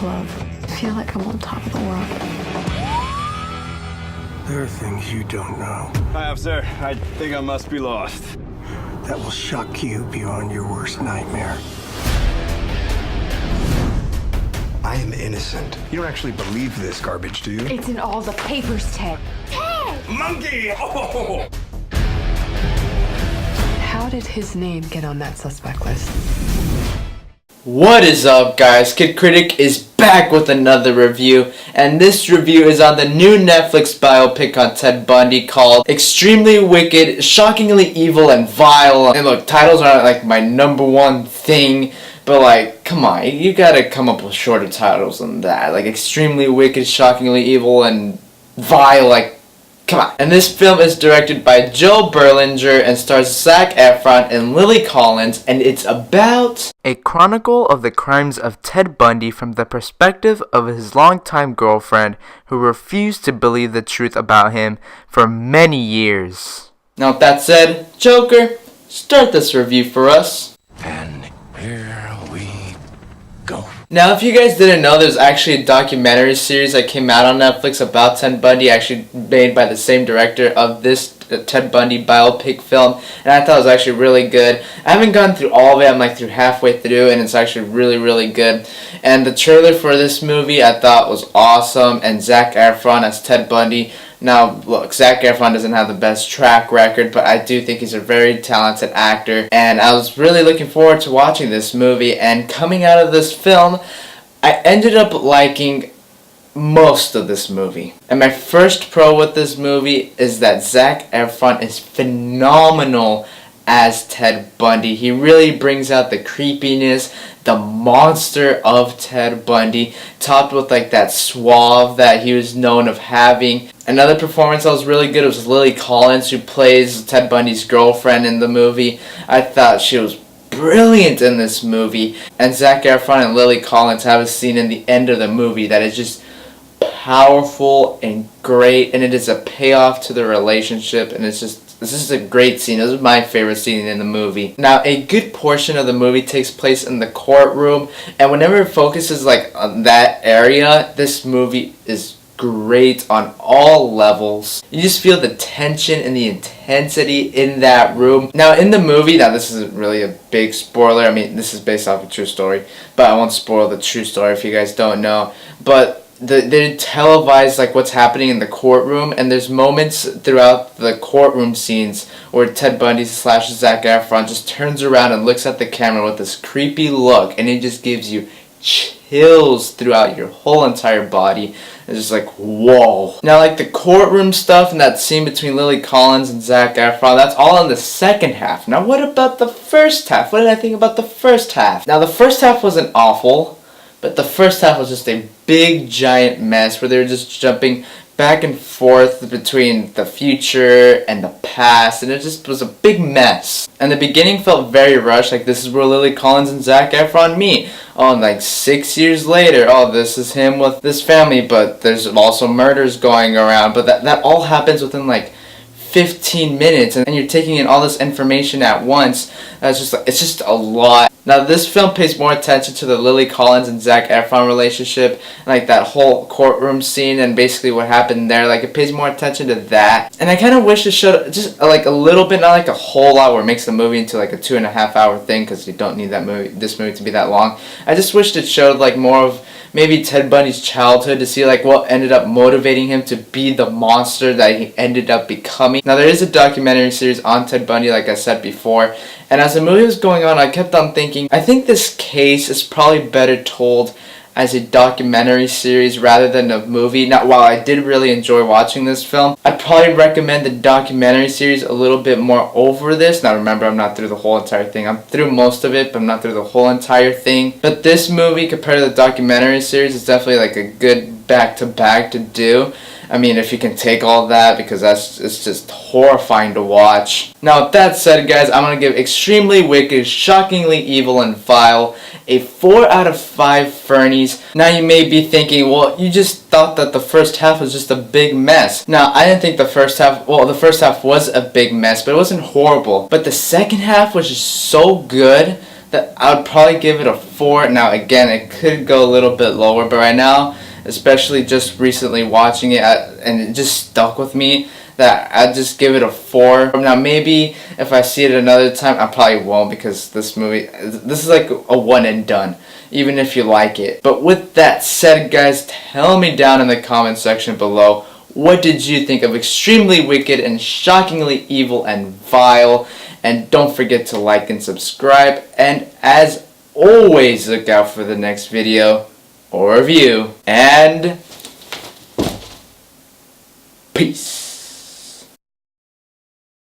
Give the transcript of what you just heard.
love. I feel like I'm on top of the world. There are things you don't know Hi, officer. I think I must be lost. that will shock you beyond your worst nightmare. I am innocent. You don't actually believe this garbage, do you? It's in all the papers, Ted. Monkey! Oh! How did his name get on that suspect list? What is up, guys? Kid Critic is back with another review, and this review is on the new Netflix biopic on Ted Bundy called Extremely Wicked, Shockingly Evil, and Vile. And look, titles aren't like my number one thing, but like, come on, you gotta come up with shorter titles than that. Like Extremely Wicked, Shockingly Evil, and Vile, like, come on. And this film is directed by Joe Berlinger and stars Zac Efron and Lily Collins, and it's about a chronicle of the crimes of Ted Bundy from the perspective of his longtime girlfriend who refused to believe the truth about him for many years. Now with that said, Joker, start this review for us. And here we go. Now, if you guys didn't know, there's actually a documentary series that came out on Netflix about Ted Bundy, actually made by the same director of this Ted Bundy biopic film, and I thought it was actually really good. I haven't gone through all of it, I'm like through halfway through, and it's actually really, really good. And the trailer for this movie I thought was awesome, and Zac Efron as Ted Bundy. Now, look, Zac Efron doesn't have the best track record, but I do think he's a very talented actor, and I was really looking forward to watching this movie, and coming out of this film, I ended up liking most of this movie. And my first pro with this movie is that Zac Efron is phenomenal as Ted Bundy. He really brings out the creepiness, the monster of Ted Bundy, topped with like that suave that he was known of having. Another performance that was really good was Lily Collins, who plays Ted Bundy's girlfriend in the movie. I thought she was brilliant in this movie. And Zac Efron and Lily Collins have a scene in the end of the movie that is just powerful and great, and it is a payoff to the relationship, and this is a great scene. This is my favorite scene in the movie. Now, a good portion of the movie takes place in the courtroom, and whenever it focuses like on that area, this movie is great on all levels. You just feel the tension and the intensity in that room. Now, in the movie, now this isn't really a big spoiler. I mean, this is based off a true story, but I won't spoil the true story if you guys don't know. But they televise like what's happening in the courtroom, and there's moments throughout the courtroom scenes where Ted Bundy / Zac Efron just turns around and looks at the camera with this creepy look, and it just gives you chills throughout your whole entire body. It's just like, whoa. Now, like the courtroom stuff and that scene between Lily Collins and Zac Efron, that's all in the second half. Now, what about the first half? What did I think about the first half? Now, the first half wasn't awful, but the first half was just a big giant mess where they were just jumping back and forth between the future and the past, and it just was a big mess. And the beginning felt very rushed, like this is where Lily Collins and Zac Efron meet. Oh, and like 6 years later, oh, this is him with this family, but there's also murders going around. But that all happens within like 15 minutes, and you're taking in all this information at once. That's just like, it's just a lot. Now, this film pays more attention to the Lily Collins and Zac Efron relationship, and like that whole courtroom scene and basically what happened there. Like, it pays more attention to that. And I kind of wish it showed just like a little bit, not like a whole lot where it makes the movie into like a 2.5 hour thing, because you don't need this movie to be that long. I just wished it showed like more of maybe Ted Bundy's childhood, to see like what ended up motivating him to be the monster that he ended up becoming. Now, there is a documentary series on Ted Bundy, like I said before, and as the movie was going on, I kept on thinking, I think this case is probably better told as a documentary series rather than a movie. Now, while I did really enjoy watching this film, I'd probably recommend the documentary series a little bit more over this. Now, remember, I'm not through the whole entire thing. I'm through most of it, but I'm not through the whole entire thing. But this movie, compared to the documentary series, is definitely like a good back-to-back to do. I mean, if you can take all that, because it's just horrifying to watch. Now, with that said, guys, I'm going to give Extremely Wicked, Shockingly Evil, and Vile a 4 out of 5 Fernies. Now, you may be thinking, well, you just thought that the first half was just a big mess. Now, I didn't think the first half was a big mess, but it wasn't horrible. But the second half was just so good that I would probably give it a 4. Now again, it could go a little bit lower, but right now, especially just recently watching it, and it just stuck with me, that I'd just give it a 4. Now maybe if I see it another time, I probably won't, because this is like a one and done, even if you like it. But with that said, guys, tell me down in the comment section below, what did you think of Extremely Wicked and Shockingly Evil and Vile? And don't forget to like and subscribe. And as always, look out for the next video or review. And peace.